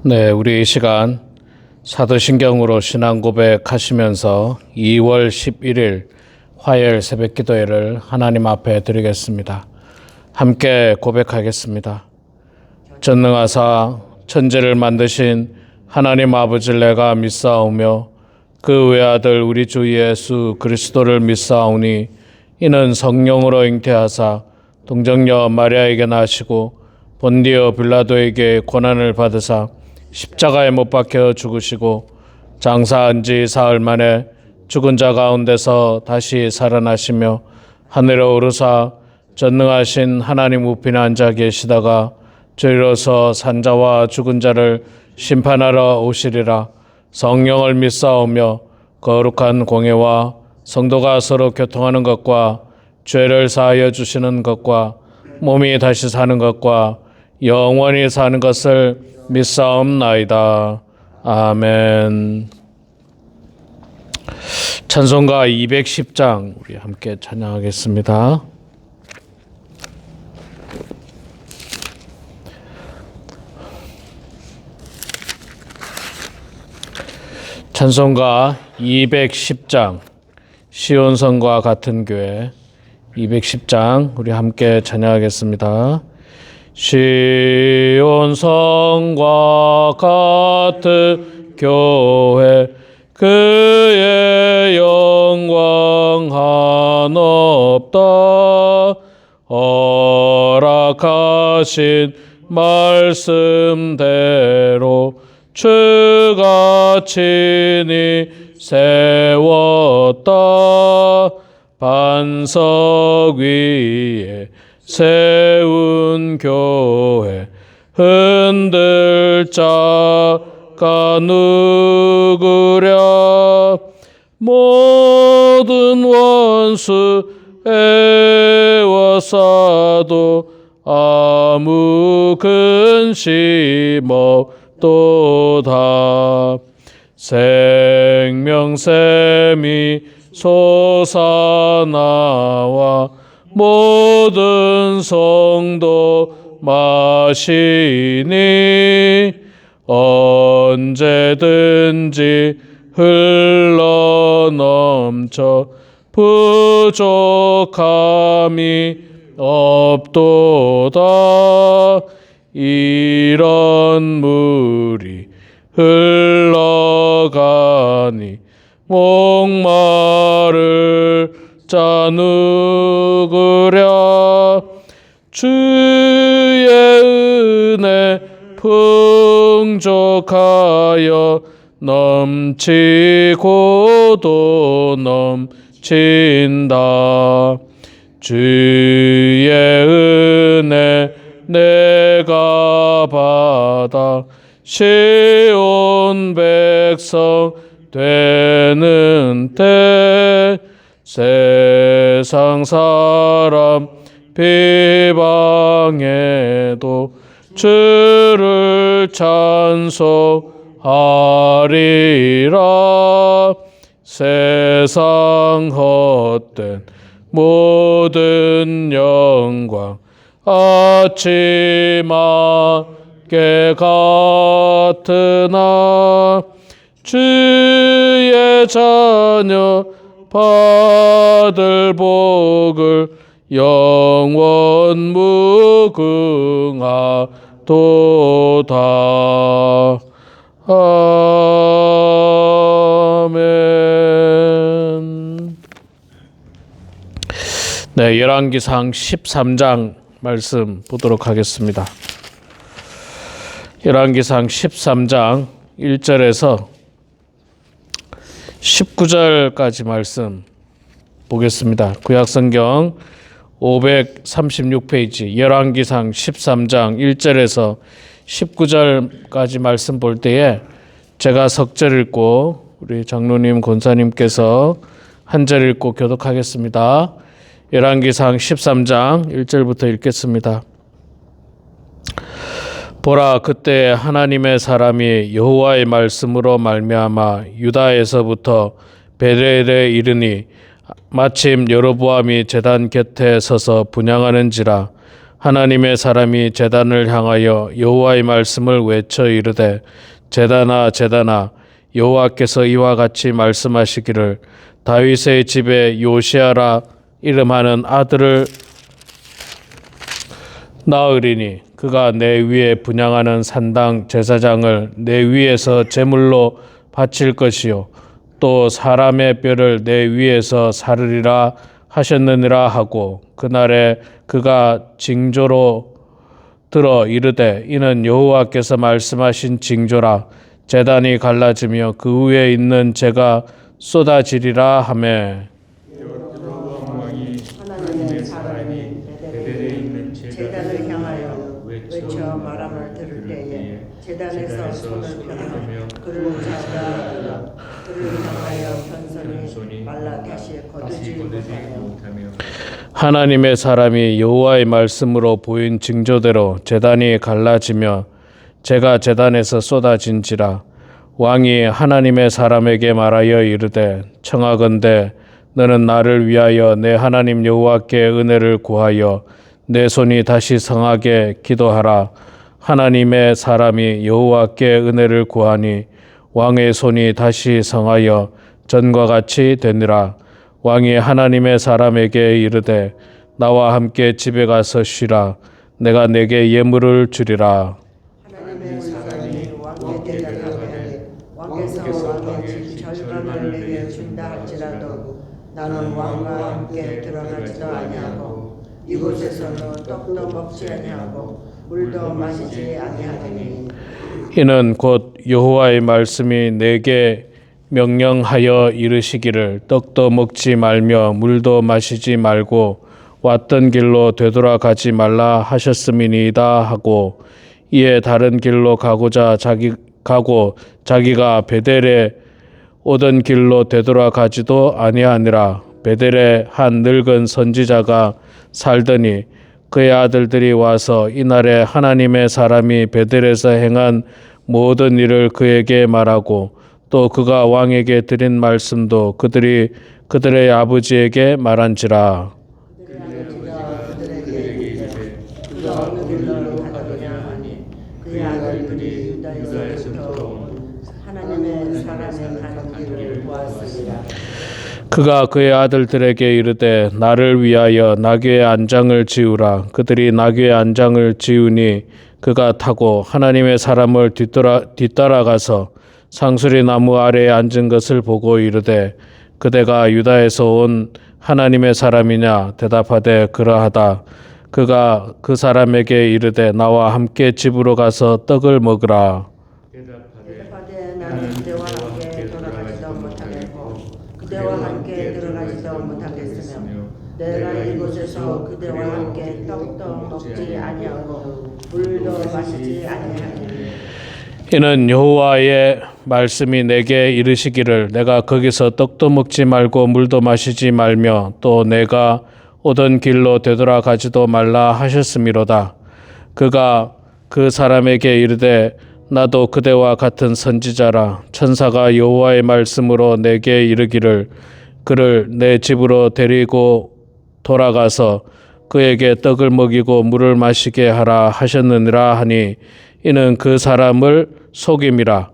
네, 우리 이 시간 사도신경으로 신앙 고백하시면서 2월 11일 화요일 새벽 기도회를 하나님 앞에 드리겠습니다. 함께 고백하겠습니다. 전능하사 천지를 만드신 하나님 아버지를 내가 믿사오며 그 외아들 우리 주 예수 그리스도를 믿사오니 이는 성령으로 잉태하사 동정녀 마리아에게 나시고 본디오 빌라도에게 고난을 받으사 십자가에 못 박혀 죽으시고 장사한 지 사흘 만에 죽은 자 가운데서 다시 살아나시며 하늘에 오르사 전능하신 하나님 우편에 앉아 계시다가 저리로서 산자와 죽은 자를 심판하러 오시리라. 성령을 믿사오며 거룩한 공예와 성도가 서로 교통하는 것과 죄를 사하여 주시는 것과 몸이 다시 사는 것과 영원히 사는 것을 믿사옵나이다. 아멘. 찬송가 210장 우리 함께 찬양하겠습니다. 찬송가 210장 시온성과 같은 교회 210장 우리 함께 찬양하겠습니다. 시온성과 같은 교회 그의 영광 한없다. 허락하신 말씀대로 주가 친히 세웠다. 반석 위에 세운 교회 흔들 자가 누구랴. 모든 원수 애워싸도 아무 근심 없도다. 생명샘이 솟아나와 모든 성도 마시니 언제든지 흘러넘쳐 부족함이 없도다. 이런 물이 흘러가니 목마를 자 누구랴. 주의 은혜 풍족하여 넘치고도 넘친다. 주의 은혜 내가 받아 시온 백성 되는 때 세상 사람 비방해도 주를 찬송하리라. 세상 헛된 모든 영광 아침 안개 같으나 주의 자녀 받을 복을 영원 무궁하도다. 아멘. 네, 열왕기상 13장 말씀 보도록 하겠습니다. 열왕기상 13장 1절에서 19절까지 말씀 보겠습니다. 구약성경 536페이지 열왕기상 13장 1절에서 19절까지 말씀 볼 때에 제가 석절 읽고 우리 장로님 권사님께서 한 절 읽고 교독하겠습니다. 열왕기상 13장 1절부터 읽겠습니다. 보라, 그때 하나님의 사람이 여호와의 말씀으로 말미암아 유다에서부터 베델에 이르니 마침 여로보암이 제단 곁에 서서 분향하는지라. 하나님의 사람이 제단을 향하여 여호와의 말씀을 외쳐 이르되 제단아 제단아 여호와께서 이와 같이 말씀하시기를 다윗의 집에 요시아라 이름하는 아들을 낳으리니 그가 내 위에 분향하는 산당 제사장을 내 위에서 제물로 바칠 것이요 또 사람의 뼈를 내 위에서 사르리라 하셨느니라 하고 그날에 그가 징조로 들어 이르되 이는 여호와께서 말씀하신 징조라 제단이 갈라지며 그 위에 있는 재가 쏟아지리라 하매 하나님의 사람이 베델에 있는 제단을 향하여 외쳐 말함을 들을 때에 제단에서 손을 펴며 그를 잡아 그를 향하여 편손이 말라 다시 거두지 못하며 하나님의 사람이 여호와의 말씀으로 보인 징조대로 제단이 갈라지며 재가 제단에서 쏟아진지라 왕이 하나님의 사람에게 말하여 이르되 청하건대 너는 나를 위하여 내 하나님 여호와께 은혜를 구하여 내 손이 다시 성하게 기도하라. 하나님의 사람이 여호와께 은혜를 구하니 왕의 손이 다시 성하여 전과 같이 되니라. 왕이 하나님의 사람에게 이르되 나와 함께 집에 가서 쉬라. 내가 내게 예물을 주리라. 하나님의 사람이 왕에게 대답하되 왕께서 왕의 집 절반을 내게 준다 할지라도 나는 왕과 함께 들어가지도 아니하고 이곳에서는 떡도 먹지 아니하고 물도 마시지 아니하리니 이는 곧 여호와의 말씀이 내게 명령하여 이르시기를 떡도 먹지 말며 물도 마시지 말고 왔던 길로 되돌아가지 말라 하셨음이니이다 하고 이에 다른 길로 가고자 자기가 베델에 오던 길로 되돌아가지도 아니하니라. 베델에 한 늙은 선지자가 살더니 그의 아들들이 와서 이날에 하나님의 사람이 베델에서 행한 모든 일을 그에게 말하고 또 그가 왕에게 드린 말씀도 그들의 아버지에게 말한지라. 그들에게 이르되 그가 어느 길로 가더냐 하니 그의 아들들이 유다에서부터 온 하나님의 사람의 가는 길을 보았으리라. 그가 그의 아들들에게 이르되 나를 위하여 나귀의 안장을 지우라. 그들이 나귀의 안장을 지우니 그가 타고 하나님의 사람을 뒤따라가서 상수리 나무 아래에 앉은 것을 보고 이르되 그대가 유다에서 온 하나님의 사람이냐 대답하되 그러하다. 그가 그 사람에게 이르되 나와 함께 집으로 가서 떡을 먹으라. 대답하되 나는 그대와 함께 돌아가지도 못하겠고 그대와 함께 들어가지도 못하겠으며 내가 이곳에서 그대와 함께 떡도 먹지 아니하고 물도 마시지 아니하리니 이는 여호와의 말씀이 내게 이르시기를 내가 거기서 떡도 먹지 말고 물도 마시지 말며 또 내가 오던 길로 되돌아가지도 말라 하셨음이로다. 그가 그 사람에게 이르되 나도 그대와 같은 선지자라. 천사가 여호와의 말씀으로 내게 이르기를 그를 내 집으로 데리고 돌아가서 그에게 떡을 먹이고 물을 마시게 하라 하셨느니라 하니 이는 그 사람을 속임이라.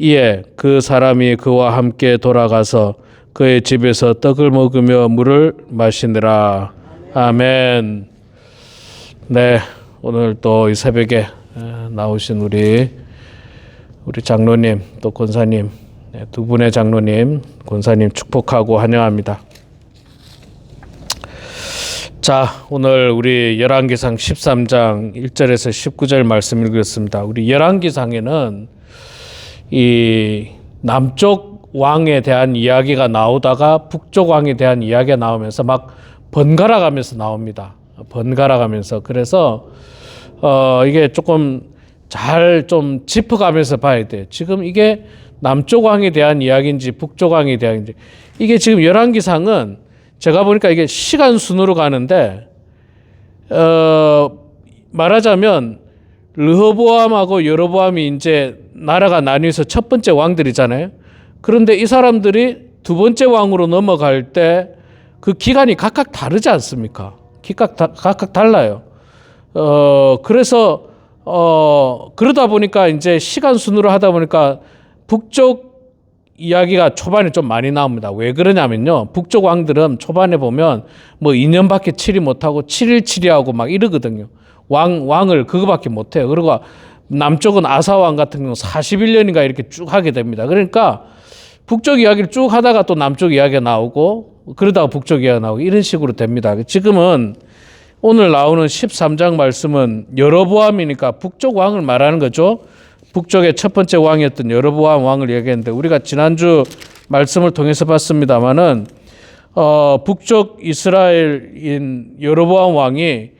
이에 그 사람이 그와 함께 돌아가서 그의 집에서 떡을 먹으며 물을 마시니라. 아멘. 네, 오늘 또 이 새벽에 나오신 우리 장로님 또 권사님 두 분의 장로님 권사님 축복하고 환영합니다. 자, 오늘 우리 열왕기상 13장 1절에서 19절 말씀 읽었습니다. 우리 열왕기상에는 이 남쪽 왕에 대한 이야기가 나오다가 북쪽 왕에 대한 이야기가 나오면서 막 번갈아 가면서 나옵니다. 번갈아 가면서. 그래서 이게 조금 잘 좀 짚어가면서 봐야 돼요. 지금 이게 남쪽 왕에 대한 이야기인지 북쪽 왕에 대한 이야기인지. 이게 지금 열왕기상은 제가 보니까 이게 시간 순으로 가는데 말하자면 르호보암하고 여로보암이 이제 나라가 나뉘어서 첫 번째 왕들이잖아요. 그런데 이 사람들이 두 번째 왕으로 넘어갈 때 그 기간이 각각 다르지 않습니까? 각각 달라요. 그래서 그러다 보니까 이제 시간 순으로 하다 보니까 북쪽 이야기가 초반에 좀 많이 나옵니다. 왜 그러냐면요. 북쪽 왕들은 초반에 보면 뭐 2년밖에 치리 못하고 7일 치리하고 막 이러거든요. 왕을 그거밖에 못해요. 그리고 남쪽은 아사왕 같은 경우 41년인가 이렇게 쭉 하게 됩니다. 그러니까 북쪽 이야기를 쭉 하다가 또 남쪽 이야기가 나오고 그러다가 북쪽 이야기가 나오고 이런 식으로 됩니다. 지금은 오늘 나오는 13장 말씀은 여로보암이니까 북쪽 왕을 말하는 거죠. 북쪽의 첫 번째 왕이었던 여로보암 왕을 얘기했는데 우리가 지난주 말씀을 통해서 봤습니다마는 북쪽 이스라엘인 여로보암 왕이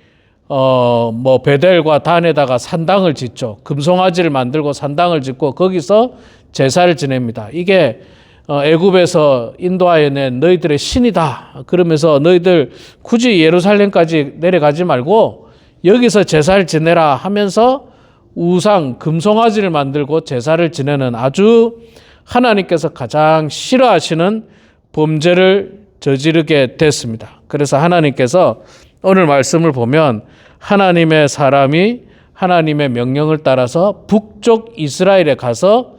뭐 베델과 단에다가 산당을 짓죠. 금송아지를 만들고 산당을 짓고 거기서 제사를 지냅니다. 이게 애굽에서 인도하여낸 너희들의 신이다. 그러면서 너희들 굳이 예루살렘까지 내려가지 말고 여기서 제사를 지내라 하면서 우상 금송아지를 만들고 제사를 지내는 아주 하나님께서 가장 싫어하시는 범죄를 저지르게 됐습니다. 그래서 하나님께서 오늘 말씀을 보면 하나님의 사람이 하나님의 명령을 따라서 북쪽 이스라엘에 가서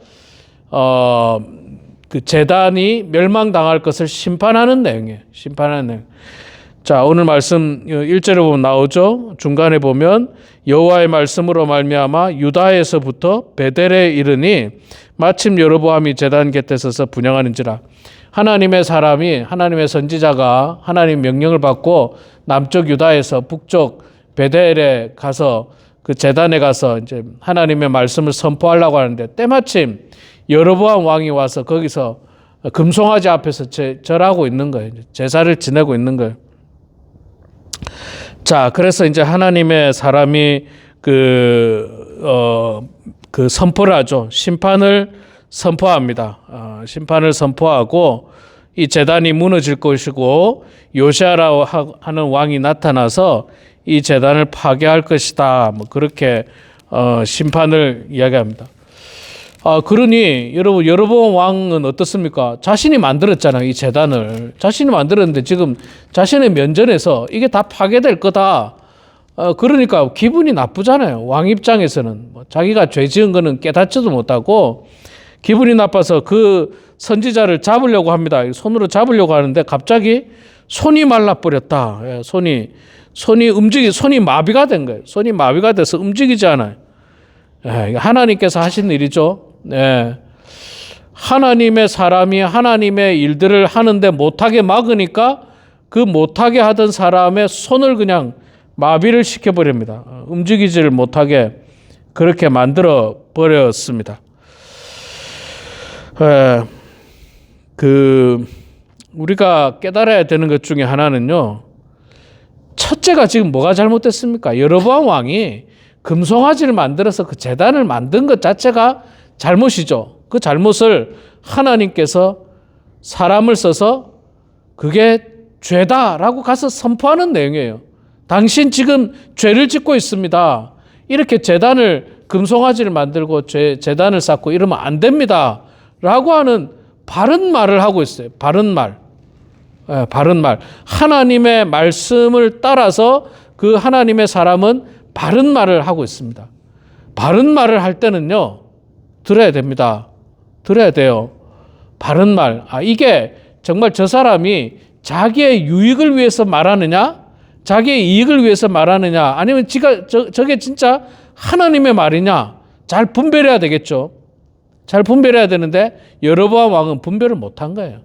그 제단이 멸망당할 것을 심판하는 내용이에요. 심판하는 내용. 자, 오늘 말씀 1절에 보면 나오죠. 중간에 보면 여호와의 말씀으로 말미암아 유다에서부터 베델에 이르니 마침 여로보암이 제단 곁에 서서 분향하는지라. 하나님의 사람이 하나님의 선지자가 하나님 명령을 받고 남쪽 유다에서 북쪽 베델에 가서 그 제단에 가서 이제 하나님의 말씀을 선포하려고 하는데 때마침 여로보암 왕이 와서 거기서 금송아지 앞에서 절하고 있는 거예요. 제사를 지내고 있는 거예요. 자, 그래서 이제 하나님의 사람이 그 선포를 하죠. 심판을 선포합니다. 심판을 선포하고 이 제단이 무너질 것이고 요시아라고 하는 왕이 나타나서 이 제단을 파괴할 것이다. 뭐 그렇게 심판을 이야기합니다. 그러니 여러분 여로보암 왕은 어떻습니까? 자신이 만들었잖아요. 이 제단을 자신이 만들었는데 지금 자신의 면전에서 이게 다 파괴될 거다. 그러니까 기분이 나쁘잖아요. 왕 입장에서는 뭐 자기가 죄 지은 거는 깨닫지도 못하고 기분이 나빠서 그 선지자를 잡으려고 합니다. 손으로 잡으려고 하는데 갑자기 손이 말라버렸다. 손이 마비가 된 거예요. 손이 마비가 돼서 움직이지 않아요. 하나님께서 하신 일이죠. 네. 하나님의 사람이 하나님의 일들을 하는데 못하게 막으니까 그 못하게 하던 사람의 손을 그냥 마비를 시켜버립니다. 움직이지를 못하게 그렇게 만들어 버렸습니다. 우리가 깨달아야 되는 것 중에 하나는요. 첫째가 지금 뭐가 잘못됐습니까? 여로보암 왕이 금송아지를 만들어서 그 제단을 만든 것 자체가 잘못이죠. 그 잘못을 하나님께서 사람을 써서 그게 죄다라고 가서 선포하는 내용이에요. 당신 지금 죄를 짓고 있습니다. 이렇게 제단을 금송아지를 만들고 제단을 쌓고 이러면 안 됩니다. 라고 하는 바른 말을 하고 있어요. 바른 말. 바른 말. 하나님의 말씀을 따라서 그 하나님의 사람은 바른 말을 하고 있습니다. 바른 말을 할 때는요, 들어야 됩니다. 들어야 돼요. 바른 말. 이게 정말 저 사람이 자기의 유익을 위해서 말하느냐, 자기의 이익을 위해서 말하느냐, 아니면 저게 진짜 하나님의 말이냐, 잘 분별해야 되겠죠. 잘 분별해야 되는데 여로보암 왕은 분별을 못한 거예요.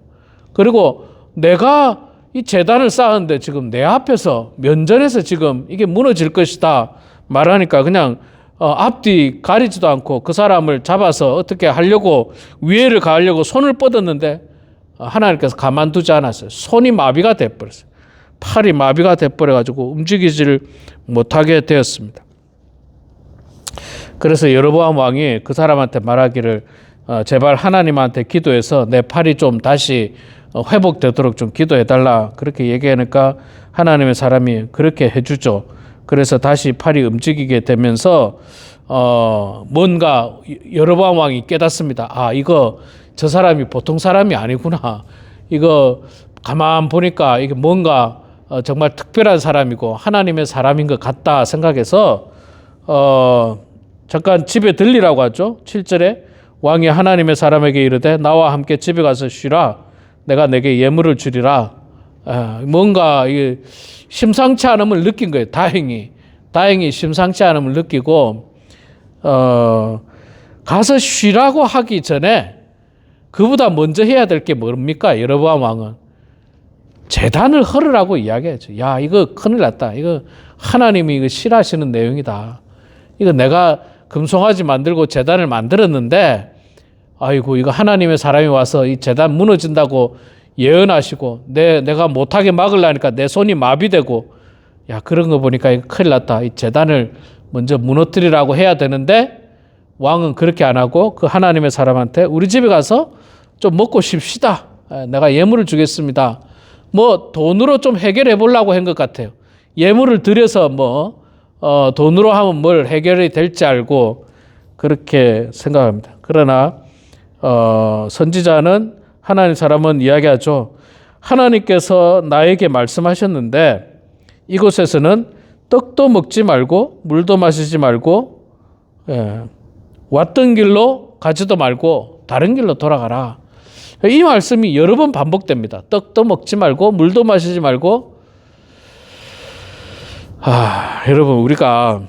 그리고 내가 이 제단을 쌓았는데 지금 내 앞에서 면전에서 지금 이게 무너질 것이다 말하니까 그냥 앞뒤 가리지도 않고 그 사람을 잡아서 어떻게 하려고 위해를 가하려고 손을 뻗었는데 하나님께서 가만두지 않았어요. 손이 마비가 돼버렸어요. 팔이 마비가 돼버려가지고 움직이지를 못하게 되었습니다. 그래서 여로보암 왕이 그 사람한테 말하기를 제발 하나님한테 기도해서 내 팔이 좀 다시 회복되도록 좀 기도해달라 그렇게 얘기하니까 하나님의 사람이 그렇게 해주죠. 그래서 다시 팔이 움직이게 되면서 뭔가 여로보암 왕이 깨닫습니다. 이거 저 사람이 보통 사람이 아니구나. 이거 가만 보니까 이게 뭔가 정말 특별한 사람이고 하나님의 사람인 것 같다 생각해서 잠깐 집에 들리라고 하죠. 7절에 왕이 하나님의 사람에게 이르되 나와 함께 집에 가서 쉬라. 내가 내게 예물을 주리라. 뭔가 심상치 않음을 느낀 거예요. 다행히 심상치 않음을 느끼고 가서 쉬라고 하기 전에 그보다 먼저 해야 될 게 뭡니까? 여로보암 왕은 제단을 헐으라고 이야기하죠. 야, 이거 큰일 났다. 이거 하나님이 이거 싫어하시는 내용이다. 이거 내가 금송아지 만들고 제단을 만들었는데 아이고 이거 하나님의 사람이 와서 이 제단 무너진다고 예언하시고 내가 못하게 막으려니까 내 손이 마비되고 야 그런 거 보니까 이거 큰일 났다. 이 제단을 먼저 무너뜨리라고 해야 되는데 왕은 그렇게 안 하고 그 하나님의 사람한테 우리 집에 가서 좀 먹고 쉽시다. 내가 예물을 주겠습니다. 뭐 돈으로 좀 해결해 보려고 한 것 같아요. 예물을 드려서 돈으로 하면 뭘 해결이 될지 알고 그렇게 생각합니다. 그러나 선지자는 하나님 사람은 이야기하죠. 하나님께서 나에게 말씀하셨는데 이곳에서는 떡도 먹지 말고 물도 마시지 말고 왔던 길로 가지도 말고 다른 길로 돌아가라. 이 말씀이 여러 번 반복됩니다. 떡도 먹지 말고 물도 마시지 말고. 여러분 우리가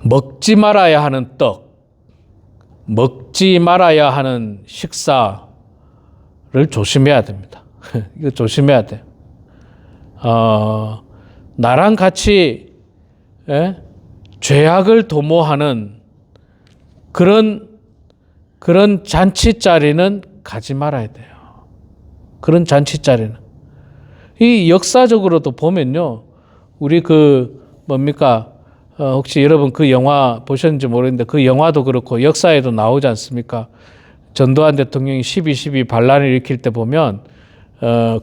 먹지 말아야 하는 떡, 먹지 말아야 하는 식사를 조심해야 됩니다. 이거 조심해야 돼요. 나랑 같이 죄악을 도모하는 그런 잔치 자리는 가지 말아야 돼요. 그런 잔치 자리는. 이 역사적으로도 보면요. 우리 혹시 여러분 그 영화 보셨는지 모르겠는데 그 영화도 그렇고 역사에도 나오지 않습니까? 전두환 대통령이 12.12 반란을 일으킬 때 보면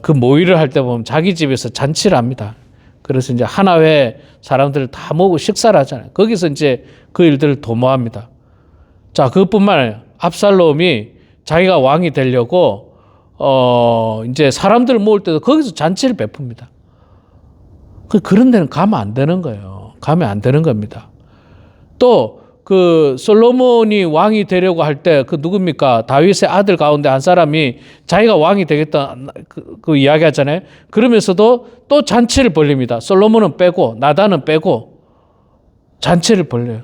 그 모의를 할 때 보면 자기 집에서 잔치를 합니다. 그래서 이제 하나회 사람들을 다 모으고 식사를 하잖아요. 거기서 이제 그 일들을 도모합니다. 자, 그것뿐만 아니라 압살롬이 자기가 왕이 되려고 이제 사람들을 모을 때도 거기서 잔치를 베풉니다. 그런 데는 가면 안 되는 거예요. 가면 안 되는 겁니다. 또 그 솔로몬이 왕이 되려고 할 때 그 누굽니까? 다윗의 아들 가운데 한 사람이 자기가 왕이 되겠다 그 이야기 하잖아요. 그러면서도 또 잔치를 벌립니다. 솔로몬은 빼고 나단은 빼고 잔치를 벌려요.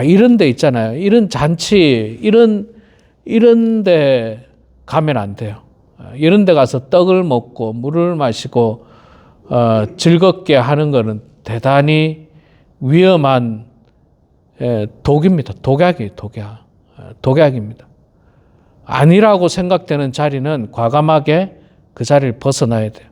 이런 데 있잖아요. 이런 잔치 이런 데 가면 안 돼요. 이런 데 가서 떡을 먹고 물을 마시고 즐겁게 하는 거는 대단히 위험한 독입니다. 독약입니다. 아니라고 생각되는 자리는 과감하게 그 자리를 벗어나야 돼요.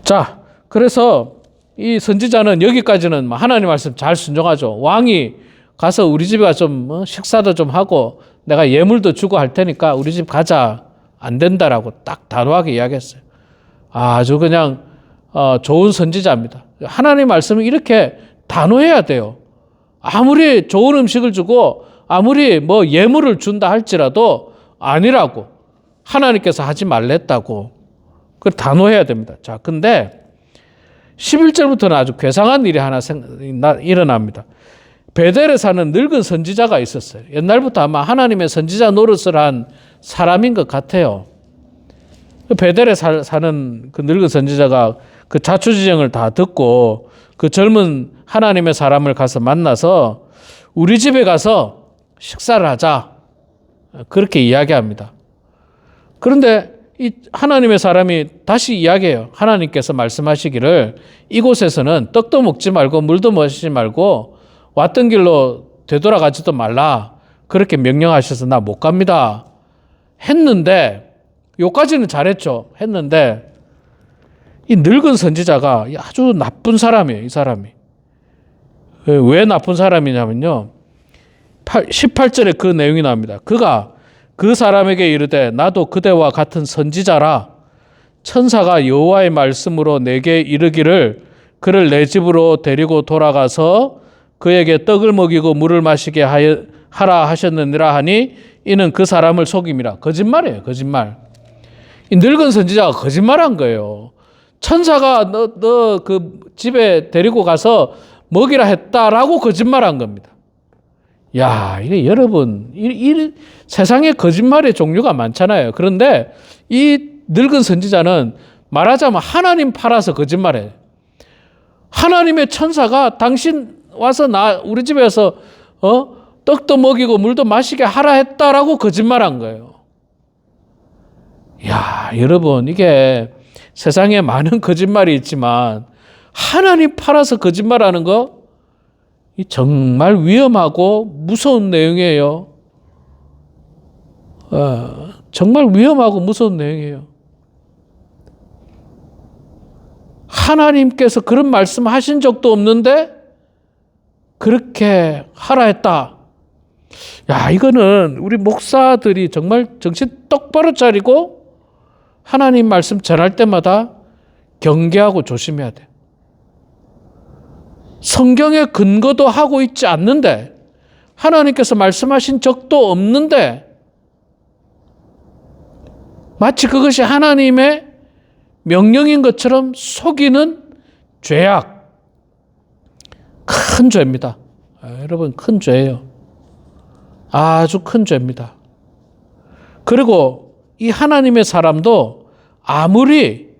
자, 그래서 이 선지자는 여기까지는 하나님 말씀 잘 순종하죠. 왕이 가서 우리 집에 가서 좀 식사도 좀 하고 내가 예물도 주고 할 테니까 우리 집 가자. 안 된다라고 딱 단호하게 이야기했어요. 아주 그냥 좋은 선지자입니다. 하나님 말씀은 이렇게 단호해야 돼요. 아무리 좋은 음식을 주고 아무리 예물을 준다 할지라도 아니라고 하나님께서 하지 말랬다고 그걸 단호해야 됩니다. 자, 근데 11절부터는 아주 괴상한 일이 하나 일어납니다. 베델에 사는 늙은 선지자가 있었어요. 옛날부터 아마 하나님의 선지자 노릇을 한 사람인 것 같아요. 베델에 사는 그 늙은 선지자가 그 자초지정을 다 듣고 그 젊은 하나님의 사람을 가서 만나서 우리 집에 가서 식사를 하자. 그렇게 이야기합니다. 그런데 이 하나님의 사람이 다시 이야기해요. 하나님께서 말씀하시기를 이곳에서는 떡도 먹지 말고 물도 마시지 말고 왔던 길로 되돌아가지도 말라. 그렇게 명령하셔서 나 못 갑니다. 했는데 요까지는 잘했죠. 했는데 이 늙은 선지자가 아주 나쁜 사람이에요. 이 사람이. 왜 나쁜 사람이냐면요. 18절에 그 내용이 나옵니다. 그가 그 사람에게 이르되 나도 그대와 같은 선지자라. 천사가 여호와의 말씀으로 내게 이르기를 그를 내 집으로 데리고 돌아가서 그에게 떡을 먹이고 물을 마시게 하라 하셨느니라 하니 이는 그 사람을 속임이라. 거짓말이에요. 거짓말. 이 늙은 선지자가 거짓말한 거예요. 천사가 너 그 집에 데리고 가서 먹이라 했다라고 거짓말한 겁니다. 야, 이게 여러분, 이 세상에 거짓말의 종류가 많잖아요. 그런데 이 늙은 선지자는 말하자면 하나님 팔아서 거짓말해요. 하나님의 천사가 당신 와서 우리 집에 와서 떡도 먹이고 물도 마시게 하라 했다라고 거짓말한 거예요. 야, 여러분, 이게 세상에 많은 거짓말이 있지만 하나님 팔아서 거짓말하는 거 정말 위험하고 무서운 내용이에요. 정말 위험하고 무서운 내용이에요. 하나님께서 그런 말씀 하신 적도 없는데 그렇게 하라 했다. 야, 이거는 우리 목사들이 정말 정신 똑바로 차리고 하나님 말씀 전할 때마다 경계하고 조심해야 돼. 성경에 근거도 하고 있지 않는데 하나님께서 말씀하신 적도 없는데 마치 그것이 하나님의 명령인 것처럼 속이는 죄악. 큰 죄입니다. 여러분, 큰 죄예요. 아주 큰 죄입니다. 그리고 이 하나님의 사람도 아무리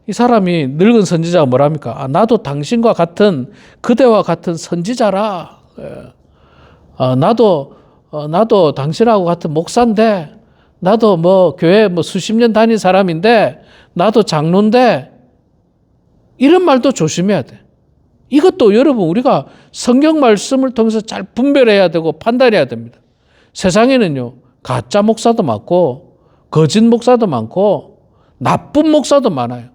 이 사람이 늙은 선지자가 뭐랍니까? 나도 당신과 같은 그대와 같은 선지자라. 나도 당신하고 같은 목사인데 나도 교회 수십 년 다닌 사람인데 나도 장로인데 이런 말도 조심해야 돼. 이것도 여러분 우리가 성경 말씀을 통해서 잘 분별해야 되고 판단해야 됩니다. 세상에는요 가짜 목사도 많고 거짓 목사도 많고 나쁜 목사도 많아요.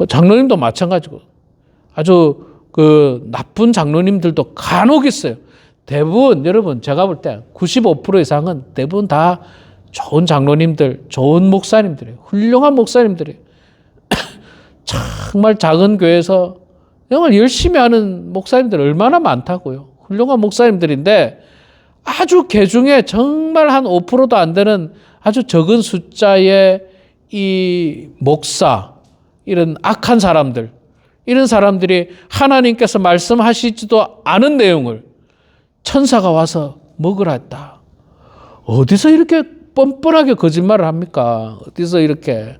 장로님도 마찬가지고 아주 나쁜 장로님들도 간혹 있어요. 대부분 여러분 제가 볼 때 95% 이상은 대부분 다 좋은 장로님들, 좋은 목사님들이에요. 훌륭한 목사님들이에요. 정말 작은 교회에서 정말 열심히 하는 목사님들 얼마나 많다고요. 훌륭한 목사님들인데 아주 개중에 정말 한 5%도 안 되는 아주 적은 숫자의 이 목사, 이런 악한 사람들, 이런 사람들이 하나님께서 말씀하시지도 않은 내용을 천사가 와서 먹으라 했다. 어디서 이렇게 뻔뻔하게 거짓말을 합니까? 어디서 이렇게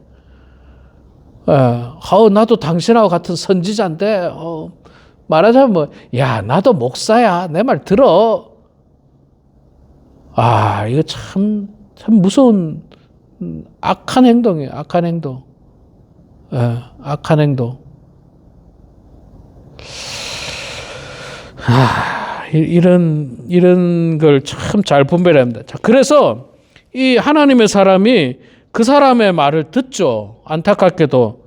나도 당신하고 같은 선지자인데 말하자면 야 나도 목사야 내 말 들어. 이거 참 무서운 악한 행동이에요. 악한 행동. 악한 행동. 이런 걸 참 잘 분별해야 합니다. 자, 그래서 이 하나님의 사람이 그 사람의 말을 듣죠. 안타깝게도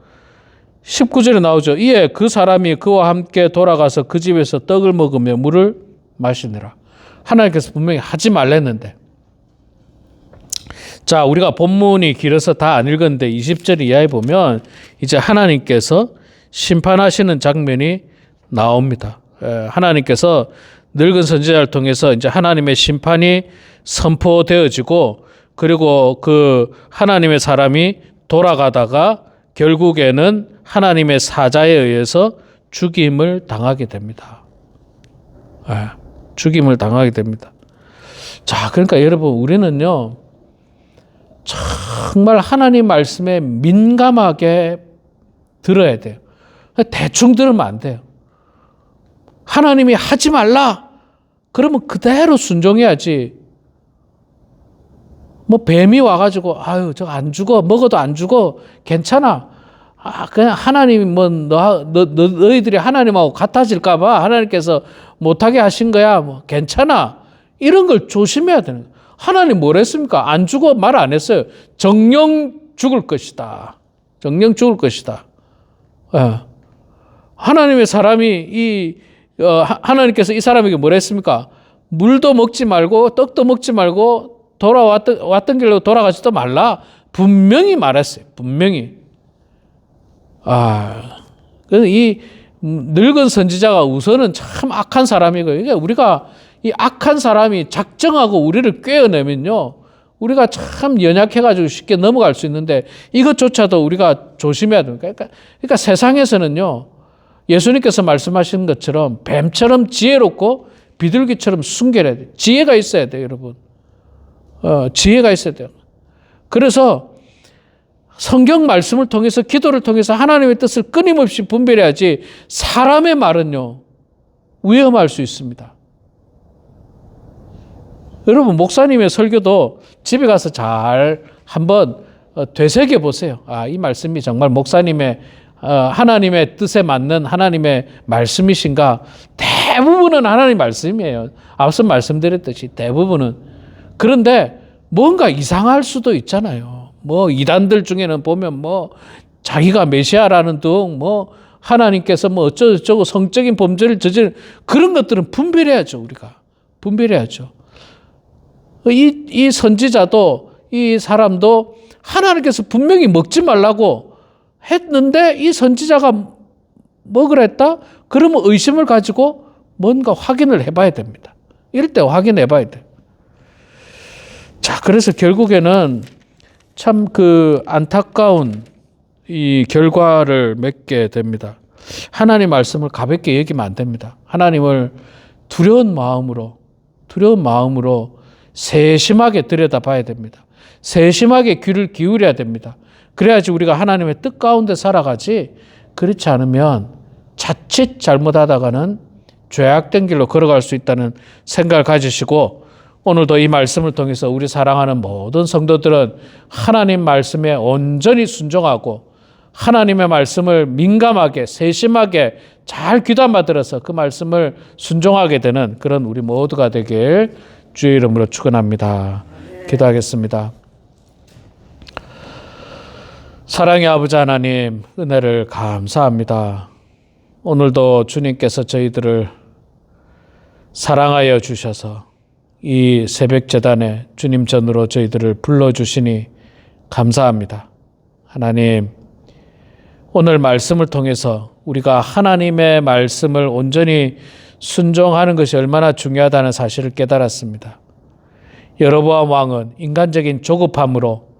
19절에 나오죠. 이에 그 사람이 그와 함께 돌아가서 그 집에서 떡을 먹으며 물을 마시니라. 하나님께서 분명히 하지 말랬는데. 자, 우리가 본문이 길어서 다 안 읽었는데 20절 이하에 보면 이제 하나님께서 심판하시는 장면이 나옵니다. 하나님께서 늙은 선지자를 통해서 이제 하나님의 심판이 선포되어지고 그리고 그 하나님의 사람이 돌아가다가 결국에는 하나님의 사자에 의해서 죽임을 당하게 됩니다. 죽임을 당하게 됩니다. 자, 그러니까 여러분 우리는요 정말 하나님 말씀에 민감하게 들어야 돼요. 대충 들으면 안 돼요. 하나님이 하지 말라 그러면 그대로 순종해야지. 뱀이 와가지고 저거 안 죽어 먹어도 안 죽어 괜찮아. 그냥 하나님이 너희들이 하나님하고 같아질까봐 하나님께서 못하게 하신 거야. 괜찮아. 이런 걸 조심해야 되는 거예요. 하나님 뭘 했습니까? 안 죽어 말 안 했어요. 정령 죽을 것이다. 정령 죽을 것이다. 하나님의 사람이 하나님께서 이 사람에게 뭘 했습니까? 물도 먹지 말고 떡도 먹지 말고 왔던 길로 돌아가지도 말라. 분명히 말했어요. 분명히. 그래서 늙은 선지자가 우선은 참 악한 사람이고요. 이게 우리가 이 악한 사람이 작정하고 우리를 꿰어내면요, 우리가 참 연약해가지고 쉽게 넘어갈 수 있는데 이것조차도 우리가 조심해야 됩니다. 그러니까 세상에서는요, 예수님께서 말씀하신 것처럼 뱀처럼 지혜롭고 비둘기처럼 순결해야 돼요. 지혜가 있어야 돼요, 여러분. 지혜가 있어야 돼요. 그래서 성경 말씀을 통해서, 기도를 통해서 하나님의 뜻을 끊임없이 분별해야지 사람의 말은요, 위험할 수 있습니다. 여러분, 목사님의 설교도 집에 가서 잘 한번 되새겨 보세요. 이 말씀이 정말 목사님의 하나님의 뜻에 맞는 하나님의 말씀이신가? 대부분은 하나님 말씀이에요. 앞서 말씀드렸듯이 대부분은. 그런데 뭔가 이상할 수도 있잖아요. 이단들 중에는 보면 자기가 메시아라는 등 하나님께서 어쩌고저쩌고 성적인 범죄를 저지른 그런 것들은 분별해야죠. 우리가 분별해야죠. 이 선지자도, 이 사람도 하나님께서 분명히 먹지 말라고 했는데 이 선지자가 먹으라 했다? 그러면 의심을 가지고 뭔가 확인을 해봐야 됩니다. 이럴 때 확인해 봐야 돼요. 자, 그래서 결국에는 참 안타까운 이 결과를 맺게 됩니다. 하나님 말씀을 가볍게 여기면 안 됩니다. 하나님을 두려운 마음으로 세심하게 들여다봐야 됩니다. 세심하게 귀를 기울여야 됩니다. 그래야지 우리가 하나님의 뜻 가운데 살아가지, 그렇지 않으면 자칫 잘못하다가는 죄악된 길로 걸어갈 수 있다는 생각을 가지시고, 오늘도 이 말씀을 통해서 우리 사랑하는 모든 성도들은 하나님 말씀에 온전히 순종하고 하나님의 말씀을 민감하게 세심하게 잘 귀담아 들어서 그 말씀을 순종하게 되는 그런 우리 모두가 되길 주의 이름으로 축원합니다. 기도하겠습니다. 사랑의 아버지 하나님, 은혜를 감사합니다. 오늘도 주님께서 저희들을 사랑하여 주셔서 이 새벽 제단에 주님 전으로 저희들을 불러주시니 감사합니다. 하나님, 오늘 말씀을 통해서 우리가 하나님의 말씀을 온전히 순종하는 것이 얼마나 중요하다는 사실을 깨달았습니다. 여로보암 왕은 인간적인 조급함으로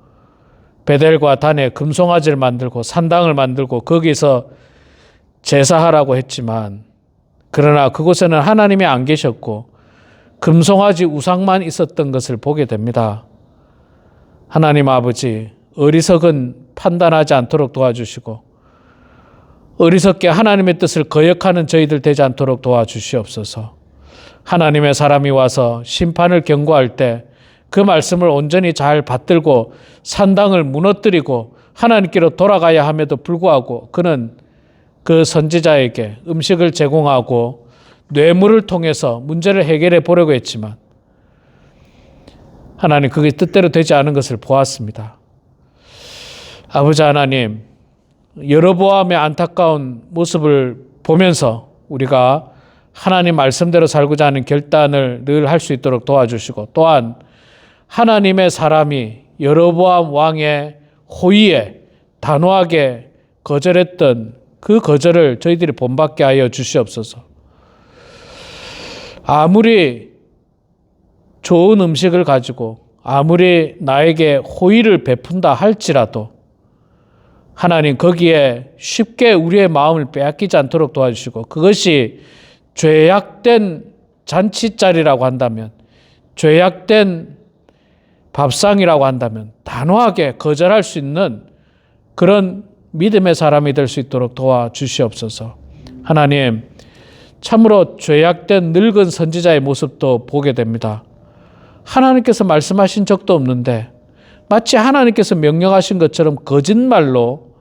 베델과 단에 금송아지를 만들고 산당을 만들고 거기서 제사하라고 했지만, 그러나 그곳에는 하나님이 안 계셨고 금송아지 우상만 있었던 것을 보게 됩니다. 하나님 아버지, 어리석은 판단하지 않도록 도와주시고 어리석게 하나님의 뜻을 거역하는 저희들 되지 않도록 도와주시옵소서. 하나님의 사람이 와서 심판을 경고할 때 그 말씀을 온전히 잘 받들고 산당을 무너뜨리고 하나님께로 돌아가야 함에도 불구하고 그는 그 선지자에게 음식을 제공하고 뇌물을 통해서 문제를 해결해 보려고 했지만 하나님, 그게 뜻대로 되지 않은 것을 보았습니다. 아버지 하나님, 여로보암의 안타까운 모습을 보면서 우리가 하나님 말씀대로 살고자 하는 결단을 늘 할 수 있도록 도와주시고, 또한 하나님의 사람이 여로보암 왕의 호의에 단호하게 거절했던 그 거절을 저희들이 본받게 하여 주시옵소서. 아무리 좋은 음식을 가지고 아무리 나에게 호의를 베푼다 할지라도 하나님, 거기에 쉽게 우리의 마음을 빼앗기지 않도록 도와주시고, 그것이 죄악된 잔치자리라고 한다면, 죄악된 밥상이라고 한다면 단호하게 거절할 수 있는 그런 믿음의 사람이 될 수 있도록 도와주시옵소서. 하나님, 참으로 죄악된 늙은 선지자의 모습도 보게 됩니다. 하나님께서 말씀하신 적도 없는데 마치 하나님께서 명령하신 것처럼 거짓말로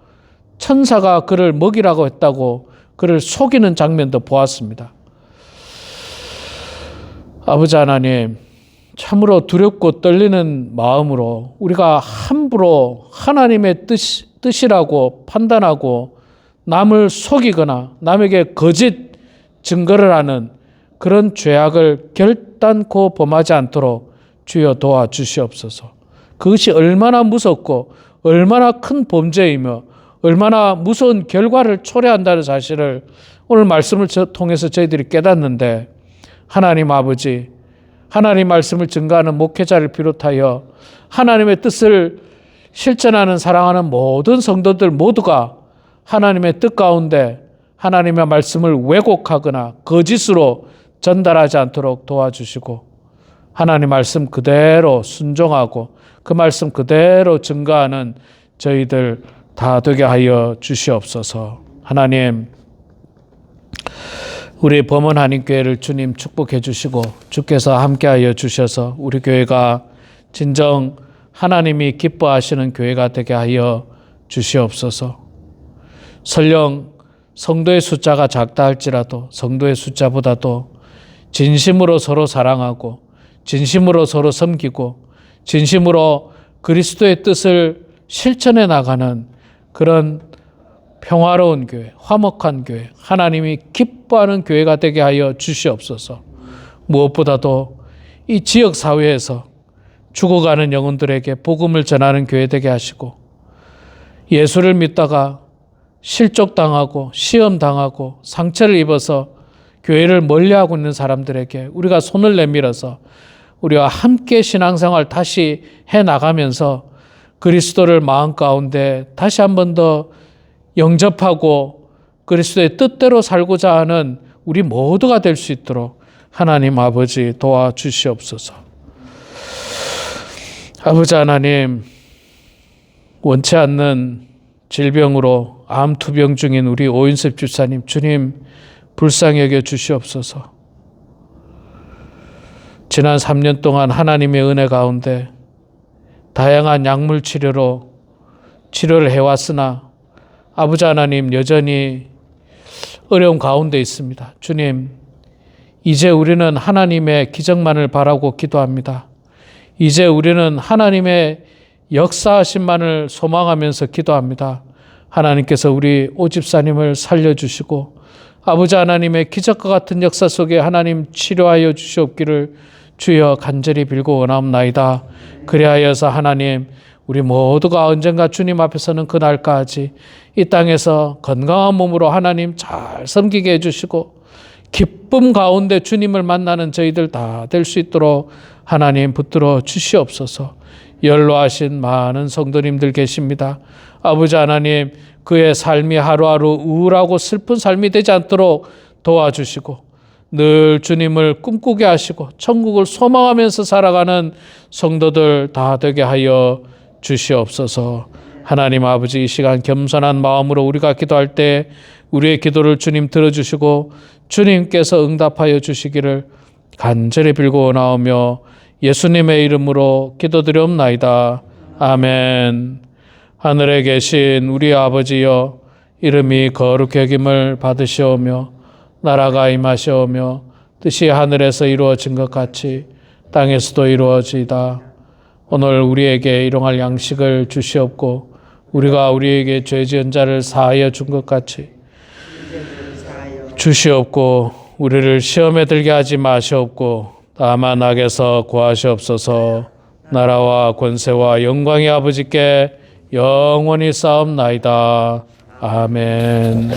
천사가 그를 먹이라고 했다고 그를 속이는 장면도 보았습니다. 아버지 하나님, 참으로 두렵고 떨리는 마음으로 우리가 함부로 하나님의 뜻이라고 판단하고 남을 속이거나 남에게 거짓 증거를 하는 그런 죄악을 결단코 범하지 않도록 주여 도와주시옵소서. 그것이 얼마나 무섭고 얼마나 큰 범죄이며 얼마나 무서운 결과를 초래한다는 사실을 오늘 말씀을 통해서 저희들이 깨닫는데 하나님 아버지, 하나님 말씀을 증거하는 목회자를 비롯하여 하나님의 뜻을 실천하는 사랑하는 모든 성도들 모두가 하나님의 뜻 가운데 하나님의 말씀을 왜곡하거나 거짓으로 전달하지 않도록 도와주시고 하나님 말씀 그대로 순종하고 그 말씀 그대로 증거하는 저희들 다 되게 하여 주시옵소서. 하나님, 우리 범원 한인교회를 주님 축복해 주시고 주께서 함께하여 주셔서 우리 교회가 진정 하나님이 기뻐하시는 교회가 되게 하여 주시옵소서. 설령 성도의 숫자가 작다 할지라도 성도의 숫자보다도 진심으로 서로 사랑하고 진심으로 서로 섬기고 진심으로 그리스도의 뜻을 실천해 나가는 그런 평화로운 교회, 화목한 교회, 하나님이 기뻐하는 교회가 되게 하여 주시옵소서. 무엇보다도 이 지역 사회에서 죽어가는 영혼들에게 복음을 전하는 교회 되게 하시고 예수를 믿다가 실족당하고 시험당하고 상처를 입어서 교회를 멀리하고 있는 사람들에게 우리가 손을 내밀어서 우리와 함께 신앙생활 다시 해나가면서 그리스도를 마음 가운데 다시 한 번 더 영접하고 그리스도의 뜻대로 살고자 하는 우리 모두가 될 수 있도록 하나님 아버지 도와주시옵소서. 아버지 하나님, 원치 않는 질병으로 암투병 중인 우리 오인섭 집사님, 주님 불쌍히 여겨 주시옵소서. 지난 3년 동안 하나님의 은혜 가운데 다양한 약물 치료로 치료를 해왔으나 아버지 하나님 여전히 어려운 가운데 있습니다. 주님, 이제 우리는 하나님의 기적만을 바라고 기도합니다. 이제 우리는 하나님의 역사하심만을 소망하면서 기도합니다. 하나님께서 우리 오집사님을 살려주시고 아버지 하나님의 기적과 같은 역사 속에 하나님 치료하여 주시옵기를 주여 간절히 빌고 원하옵나이다. 그리하여서 하나님, 우리 모두가 언젠가 주님 앞에 서는 그날까지 이 땅에서 건강한 몸으로 하나님 잘 섬기게 해주시고 기쁨 가운데 주님을 만나는 저희들 다 될 수 있도록 하나님 붙들어 주시옵소서. 연로하신 많은 성도님들 계십니다. 아버지 하나님, 그의 삶이 하루하루 우울하고 슬픈 삶이 되지 않도록 도와주시고 늘 주님을 꿈꾸게 하시고 천국을 소망하면서 살아가는 성도들 다 되게 하여 주시옵소서. 하나님 아버지, 이 시간 겸손한 마음으로 우리가 기도할 때 우리의 기도를 주님 들어주시고 주님께서 응답하여 주시기를 간절히 빌고 원하오며 예수님의 이름으로 기도드리옵나이다. 아멘. 하늘에 계신 우리 아버지여, 이름이 거룩히 여김을 받으시오며 나라가 임하시오며 뜻이 하늘에서 이루어진 것 같이 땅에서도 이루어지이다. 오늘 우리에게 일용할 양식을 주시옵고 우리가 우리에게 죄 지은 자를 사하여 준 것 같이 주시옵고 우리를 시험에 들게 하지 마시옵고 다만 악에서 구하시옵소서. 나라와 권세와 영광이 아버지께 영원히 쌓옵나이다. 아멘.